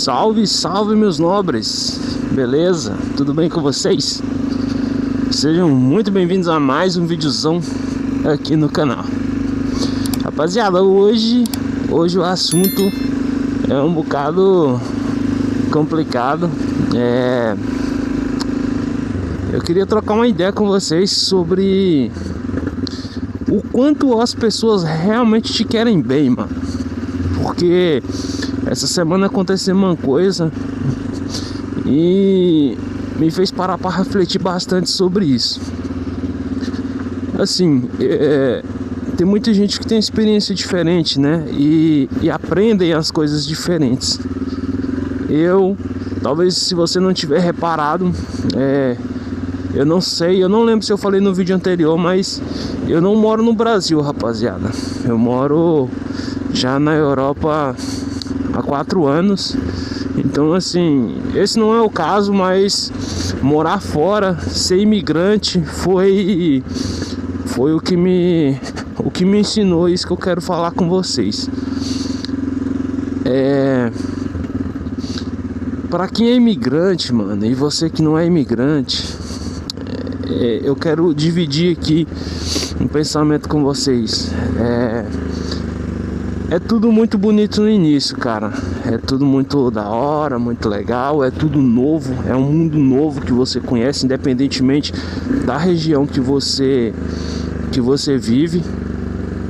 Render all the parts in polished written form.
Salve, salve meus nobres, beleza? Tudo bem com vocês? Sejam muito bem-vindos a mais um videozão aqui no canal. Rapaziada, hoje o assunto é um bocado complicado. Eu queria trocar uma ideia com vocês sobre o quanto as pessoas realmente te querem bem, mano. Porque essa semana aconteceu uma coisa e me fez parar para refletir bastante sobre isso. Assim, tem muita gente que tem experiência diferente, né? E aprendem as coisas diferentes. Talvez se você não tiver reparado, eu não sei, eu não lembro se eu falei no vídeo anterior, mas eu não moro no Brasil, rapaziada. Eu moro já na Europa há 4 anos. Então, assim, esse não é o caso, mas morar fora, ser imigrante, foi o que me ensinou isso que eu quero falar com vocês. Para quem é imigrante, mano, e você que não é imigrante, eu quero dividir aqui um pensamento com vocês. É tudo muito bonito no início, cara. É tudo muito da hora, muito legal. É tudo novo, é um mundo novo que você conhece, independentemente da região que você vive.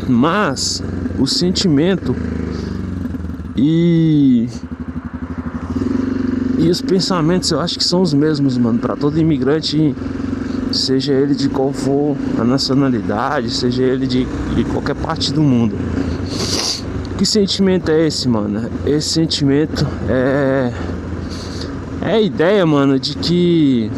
Mas o sentimento e os pensamentos, eu acho que são os mesmos, mano, para todo imigrante, seja ele de qual for a nacionalidade, seja ele de qualquer parte do mundo. Que sentimento é esse, mano? Esse sentimento é a ideia, mano, de que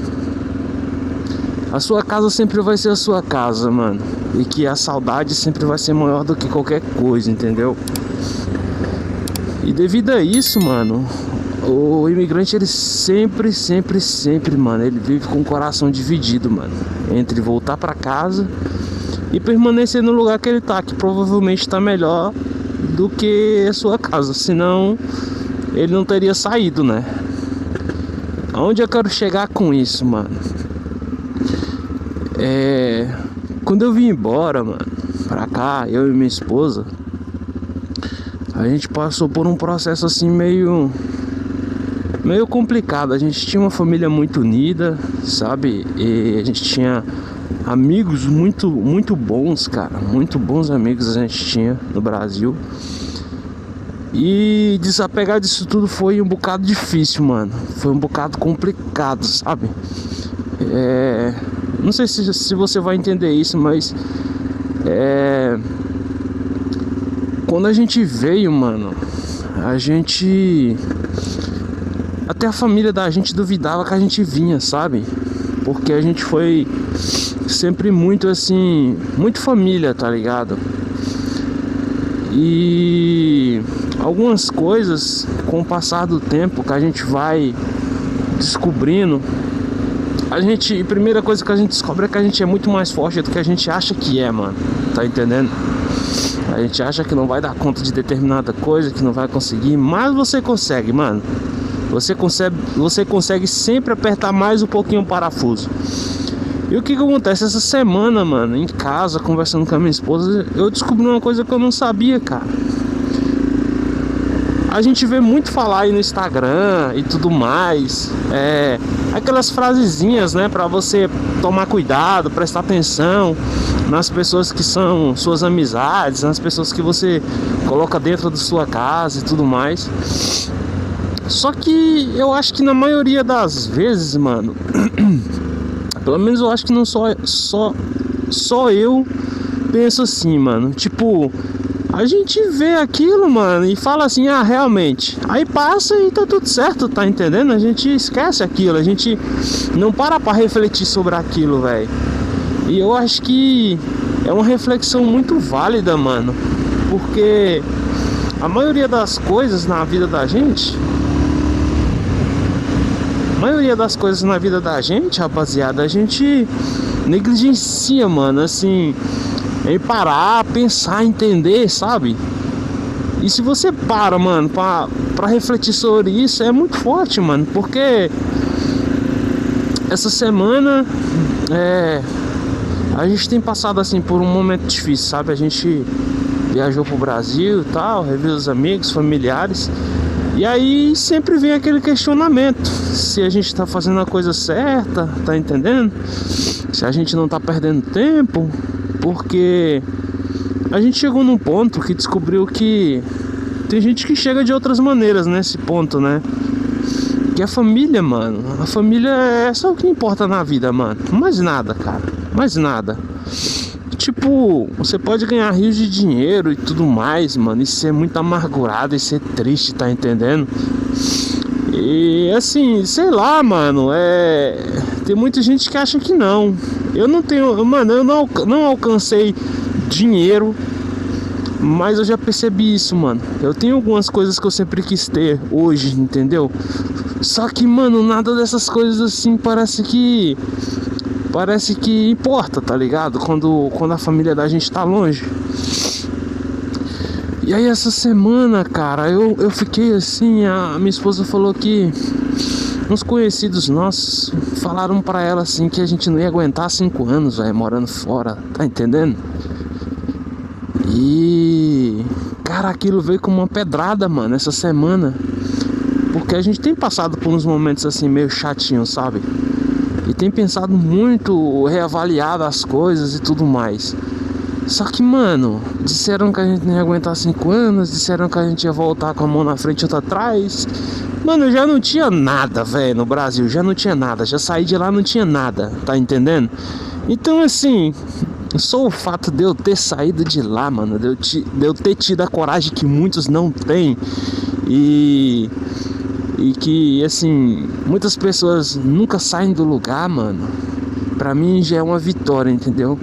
a sua casa sempre vai ser a sua casa, mano. E que a saudade sempre vai ser maior do que qualquer coisa, entendeu? E devido a isso, mano, o imigrante, ele sempre, mano, ele vive com o coração dividido, mano, entre voltar pra casa e permanecer no lugar que ele tá, que provavelmente tá melhor do que a sua casa, senão ele não teria saído, né? Aonde eu quero chegar com isso, mano? Quando eu vim embora, mano, pra cá, eu e minha esposa, a gente passou por um processo assim meio complicado. A gente tinha uma família muito unida, sabe? E a gente tinha amigos muito bons, cara. Muito bons amigos a gente tinha no Brasil. E desapegar disso tudo foi um bocado difícil, mano. Foi um bocado complicado, sabe? Não sei se você vai entender isso, mas quando a gente veio, mano, até a família da gente duvidava que a gente vinha, sabe? Porque a gente foi sempre muito assim, muito família, tá ligado? E algumas coisas, com o passar do tempo, que a gente vai descobrindo, a primeira coisa que a gente descobre é que a gente é muito mais forte do que a gente acha que é, mano. Tá entendendo? A gente acha que não vai dar conta de determinada coisa, que não vai conseguir, mas você consegue, mano. Você consegue sempre apertar mais um pouquinho o parafuso. E o que acontece essa semana, mano, em casa, conversando com a minha esposa, eu descobri uma coisa que eu não sabia, cara. A gente vê muito falar aí no Instagram e tudo mais, aquelas frasezinhas, né, pra você tomar cuidado, prestar atenção nas pessoas que são suas amizades, nas pessoas que você coloca dentro da sua casa e tudo mais. Só que eu acho que na maioria das vezes, mano, pelo menos eu acho que não só eu penso assim, mano. Tipo, a gente vê aquilo, mano, e fala assim, realmente. Aí passa e tá tudo certo, tá entendendo? A gente esquece aquilo, a gente não para pra refletir sobre aquilo, velho. E eu acho que é uma reflexão muito válida, mano. Porque a maioria das coisas na vida da gente, rapaziada, a gente negligencia, mano, assim, em parar, pensar, entender, sabe? E se você para, mano, pra refletir sobre isso, é muito forte, mano. Porque essa semana a gente tem passado assim por um momento difícil, sabe? A gente viajou pro Brasil e tal, reviu os amigos, familiares. E aí sempre vem aquele questionamento: se a gente tá fazendo a coisa certa, tá entendendo? Se a gente não tá perdendo tempo. Porque a gente chegou num ponto que descobriu que tem gente que chega de outras maneiras nesse ponto, né? Que a família, mano, a família é só o que importa na vida, mano. Mais nada, cara, mais nada. Tipo, você pode ganhar rios de dinheiro e tudo mais, mano, e ser muito amargurado e ser triste, tá entendendo? E assim, sei lá, mano, tem muita gente que acha que não. Eu não tenho, mano, eu não alcancei dinheiro, mas eu já percebi isso, mano. Eu tenho algumas coisas que eu sempre quis ter hoje, entendeu? Só que, mano, nada dessas coisas assim parece que importa, tá ligado? Quando a família da gente tá longe. E aí essa semana, cara, eu fiquei assim, a minha esposa falou que uns conhecidos nossos falaram pra ela assim que a gente não ia aguentar 5 anos, velho, morando fora, tá entendendo? E cara, aquilo veio como uma pedrada, mano, essa semana. Porque a gente tem passado por uns momentos assim meio chatinhos, sabe? E tem pensado muito, reavaliado as coisas e tudo mais. Só que, mano, disseram que a gente não ia aguentar 5 anos, disseram que a gente ia voltar com a mão na frente e outra atrás. Mano, já não tinha nada, velho, no Brasil, já não tinha nada. Já saí de lá, não tinha nada, tá entendendo? Então, assim, só o fato de eu ter saído de lá, mano, de eu ter tido a coragem que muitos não têm. E que, assim, muitas pessoas nunca saem do lugar, mano, pra mim já é uma vitória, entendeu?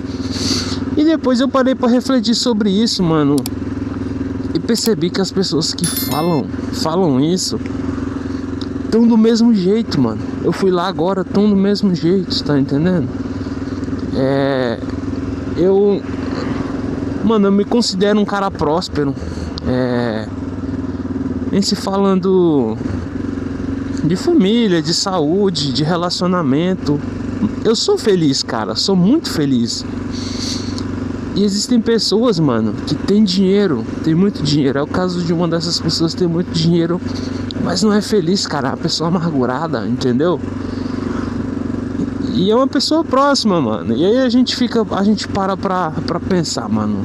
E depois eu parei pra refletir sobre isso, mano, e percebi que as pessoas que falam isso tão do mesmo jeito, mano. Eu fui lá agora, tão do mesmo jeito, tá entendendo? Mano, eu me considero um cara próspero, em se falando de família, de saúde, de relacionamento. Eu sou feliz, cara, sou muito feliz. E existem pessoas, mano, que tem dinheiro, tem muito dinheiro. É o caso de uma dessas pessoas que tem muito dinheiro, mas não é feliz, cara. É uma pessoa amargurada, entendeu? E é uma pessoa próxima, mano. E aí a gente para pra pensar, mano.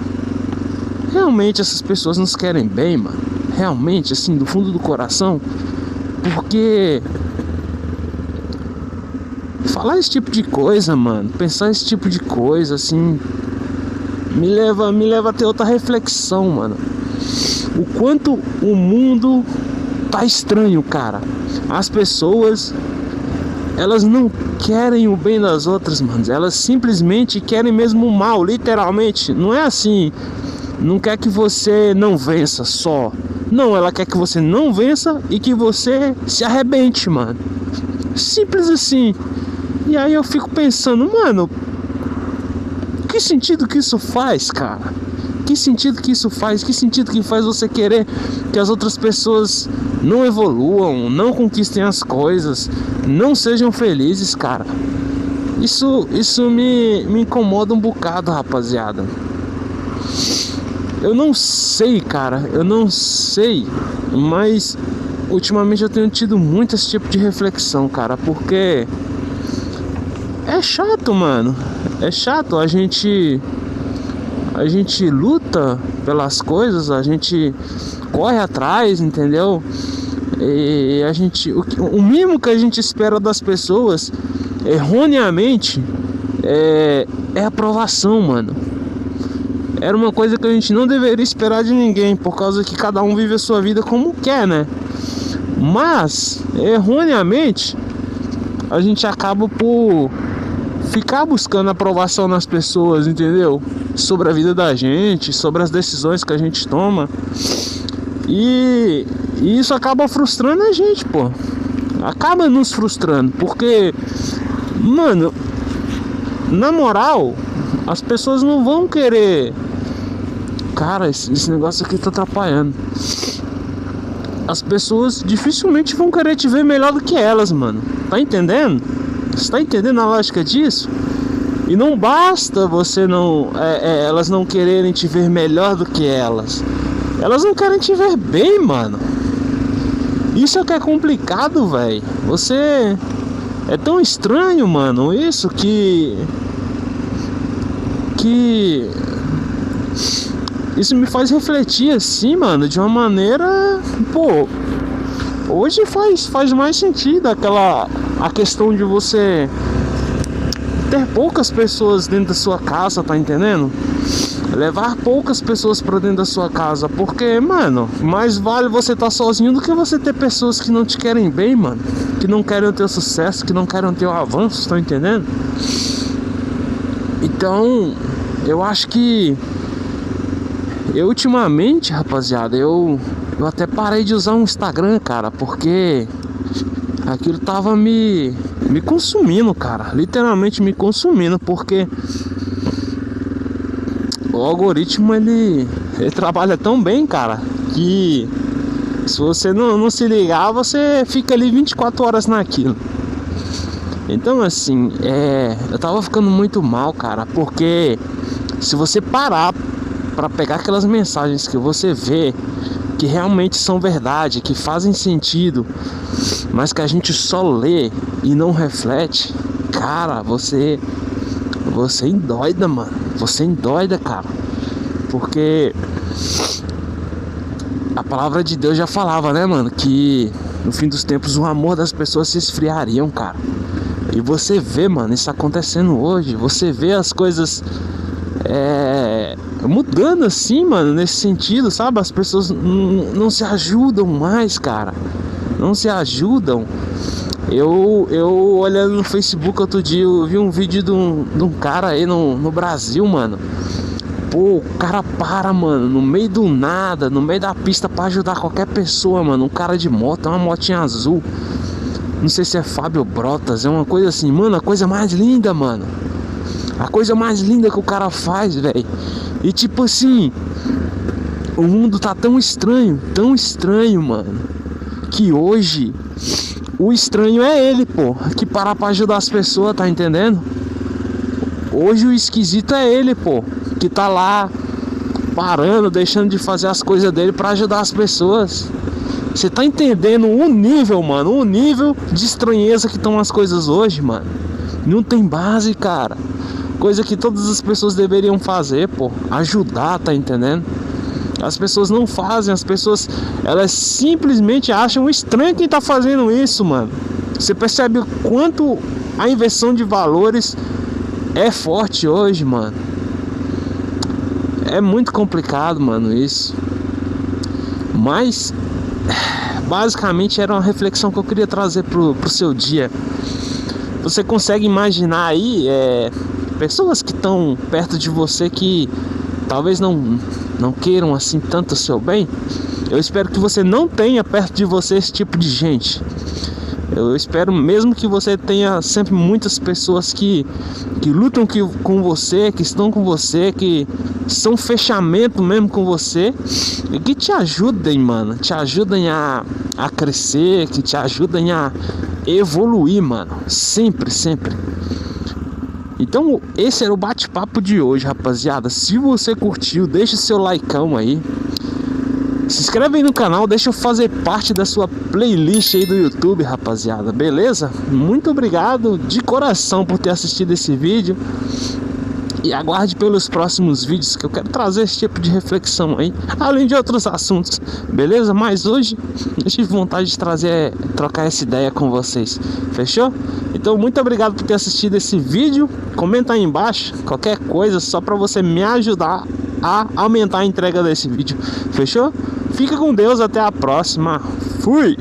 Realmente essas pessoas nos querem bem, mano? Realmente, assim, do fundo do coração? Porque falar esse tipo de coisa, mano, pensar esse tipo de coisa, assim, me leva a ter outra reflexão, mano. O quanto o mundo tá estranho, cara. As pessoas, elas não querem o bem das outras, mano. Elas simplesmente querem mesmo o mal, literalmente. Não é assim, não quer que você não vença só. Não, ela quer que você não vença e que você se arrebente, mano. Simples assim. E aí eu fico pensando, mano, que sentido que isso faz, cara? Que sentido que isso faz? Que sentido que faz você querer que as outras pessoas não evoluam, não conquistem as coisas, não sejam felizes, cara? Isso me incomoda um bocado, rapaziada. Eu não sei, cara, eu não sei, mas ultimamente eu tenho tido muito esse tipo de reflexão, cara, porque é chato, mano. É chato, a gente luta pelas coisas, a gente corre atrás, entendeu? E o mínimo que a gente espera das pessoas, erroneamente, é aprovação, mano. Era uma coisa que a gente não deveria esperar de ninguém, por causa que cada um vive a sua vida como quer, né? Mas, erroneamente, a gente acaba por ficar buscando aprovação nas pessoas, entendeu? Sobre a vida da gente, sobre as decisões que a gente toma. E isso acaba frustrando a gente, pô. Acaba nos frustrando, porque, mano, na moral, as pessoas não vão querer cara, esse negócio aqui tá atrapalhando. As pessoas dificilmente vão querer te ver melhor do que elas, mano. Tá entendendo? Você tá entendendo a lógica disso? E não basta você elas não quererem te ver melhor do que elas. Elas não querem te ver bem, mano. Isso é que é complicado, velho. Você... É tão estranho, mano, isso que... Isso me faz refletir assim, mano, de uma maneira... Pô, hoje faz mais sentido a questão de você ter poucas pessoas dentro da sua casa, tá entendendo? Levar poucas pessoas pra dentro da sua casa. Porque, mano, mais vale você estar sozinho do que você ter pessoas que não te querem bem, mano. Que não querem o teu sucesso, que não querem o teu avanço, tá entendendo? Então, eu acho que... Eu ultimamente, rapaziada, eu até parei de usar o Instagram, cara, porque aquilo tava me consumindo, cara. Literalmente me consumindo, porque o algoritmo, ele trabalha tão bem, cara, que se você não se ligar, você fica ali 24 horas naquilo. Então, assim, eu tava ficando muito mal, cara, porque se você parar pra pegar aquelas mensagens que você vê que realmente são verdade, que fazem sentido, mas que a gente só lê e não reflete, cara, você endoida, mano. Você endoida, cara. Porque a palavra de Deus já falava, né, mano, que no fim dos tempos o amor das pessoas se esfriariam, cara. E você vê, mano, isso acontecendo hoje. Você vê as coisas mudando assim, mano, nesse sentido, sabe? As pessoas não se ajudam mais, cara. Não se ajudam. Eu olhando no Facebook outro dia, eu vi um vídeo de um cara aí no Brasil, mano. Pô, o cara para, mano, no meio do nada, no meio da pista pra ajudar qualquer pessoa, mano. Um cara de moto, uma motinha azul. Não sei se é Fábio Brotas, é uma coisa assim, mano, a coisa mais linda, mano. A coisa mais linda que o cara faz, velho. E tipo assim, o mundo tá tão estranho, mano, que hoje o estranho é ele, pô, que para pra ajudar as pessoas, tá entendendo? Hoje o esquisito é ele, pô, que tá lá parando, deixando de fazer as coisas dele pra ajudar as pessoas. Você tá entendendo o nível, mano, o nível de estranheza que estão as coisas hoje, mano? Não tem base, cara. Coisa que todas as pessoas deveriam fazer, pô. Ajudar, tá entendendo? As pessoas não fazem, as pessoas, elas simplesmente acham estranho quem tá fazendo isso, mano. Você percebe o quanto a inversão de valores é forte hoje, mano. É muito complicado, mano, isso. Mas basicamente era uma reflexão que eu queria trazer pro seu dia. Você consegue imaginar aí pessoas que estão perto de você que talvez não queiram assim tanto o seu bem? Eu espero que você não tenha perto de você esse tipo de gente. Eu espero mesmo que você tenha sempre muitas pessoas que lutam com você, que estão com você, que são fechamento mesmo com você e que te ajudem, mano. Te ajudem a crescer, que te ajudem a evoluir, mano. Sempre, sempre. Então esse era o bate-papo de hoje, rapaziada. Se você curtiu, deixa seu likeão aí. Se inscreve aí no canal, deixa eu fazer parte da sua playlist aí do YouTube, rapaziada. Beleza? Muito obrigado de coração por ter assistido esse vídeo. E aguarde pelos próximos vídeos, que eu quero trazer esse tipo de reflexão aí, além de outros assuntos, beleza? Mas hoje eu tive vontade de trocar essa ideia com vocês, fechou? Então muito obrigado por ter assistido esse vídeo. Comenta aí embaixo qualquer coisa, só para você me ajudar a aumentar a entrega desse vídeo, fechou? Fica com Deus, até a próxima. Fui!